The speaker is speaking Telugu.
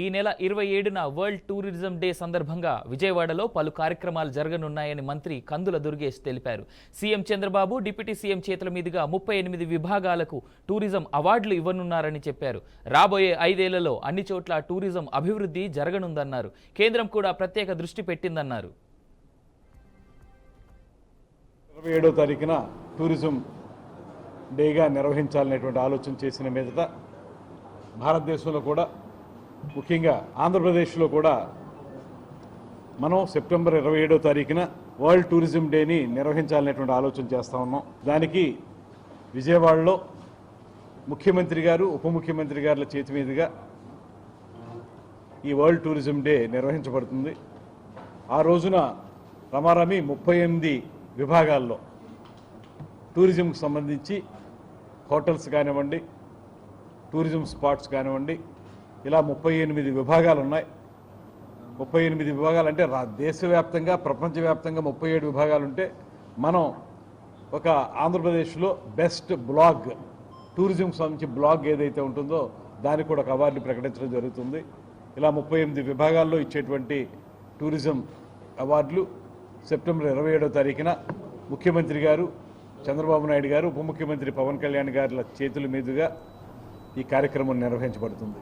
ఈ నెల 27న వరల్డ్ టూరిజం డే సందర్భంగా విజయవాడలో పలు కార్యక్రమాలు జరగనున్నాయని మంత్రి కందుల దుర్గేష్ తెలిపారు. సీఎం చంద్రబాబు డిప్యూటీ సీఎం చేతుల మీదుగా 38 విభాగాలకు టూరిజం అవార్డులు ఇవ్వనున్నారని చెప్పారు. రాబోయే 5 ఏళ్లలో అన్ని చోట్ల టూరిజం అభివృద్ధి జరగనుందన్నారు. కేంద్రం కూడా ప్రత్యేక దృష్టి పెట్టిందన్నారు. 27వ తారీఖున టూరిజం డేగా నిర్వహించాలనేటువంటి ఆలోచన చేసిన మీదట భారతదేశంలో కూడా ముఖ్యంగా ఆంధ్రప్రదేశ్లో కూడా మనం సెప్టెంబర్ 27వ తారీఖున వరల్డ్ టూరిజం డేని నిర్వహించాలనేటువంటి ఆలోచన చేస్తూ ఉన్నాం. దానికి విజయవాడలో ముఖ్యమంత్రి గారు ఉప ముఖ్యమంత్రి గారుల చేతి మీదుగా ఈ వరల్డ్ టూరిజం డే నిర్వహించబడుతుంది. ఆ రోజున రమారమి 38 విభాగాల్లో టూరిజంకి సంబంధించి హోటల్స్ కానివ్వండి, టూరిజం స్పాట్స్ కానివ్వండి, ఇలా 38 విభాగాలు ఉన్నాయి. 38 విభాగాలు అంటే దేశవ్యాప్తంగా ప్రపంచవ్యాప్తంగా 37 విభాగాలు ఉంటే మనం ఒక ఆంధ్రప్రదేశ్లో బెస్ట్ బ్లాగ్ టూరిజం సంబంధించి బ్లాగ్ ఏదైతే ఉంటుందో దానికి కూడా ఒక అవార్డు ప్రకటించడం జరుగుతుంది. ఇలా 38 విభాగాల్లో ఇచ్చేటువంటి టూరిజం అవార్డులు సెప్టెంబర్ 27వ తారీఖున ముఖ్యమంత్రి గారు చంద్రబాబు నాయుడు గారు ఉప ముఖ్యమంత్రి పవన్ కళ్యాణ్ గారి చేతుల మీదుగా ఈ కార్యక్రమం నిర్వహించబడుతుంది.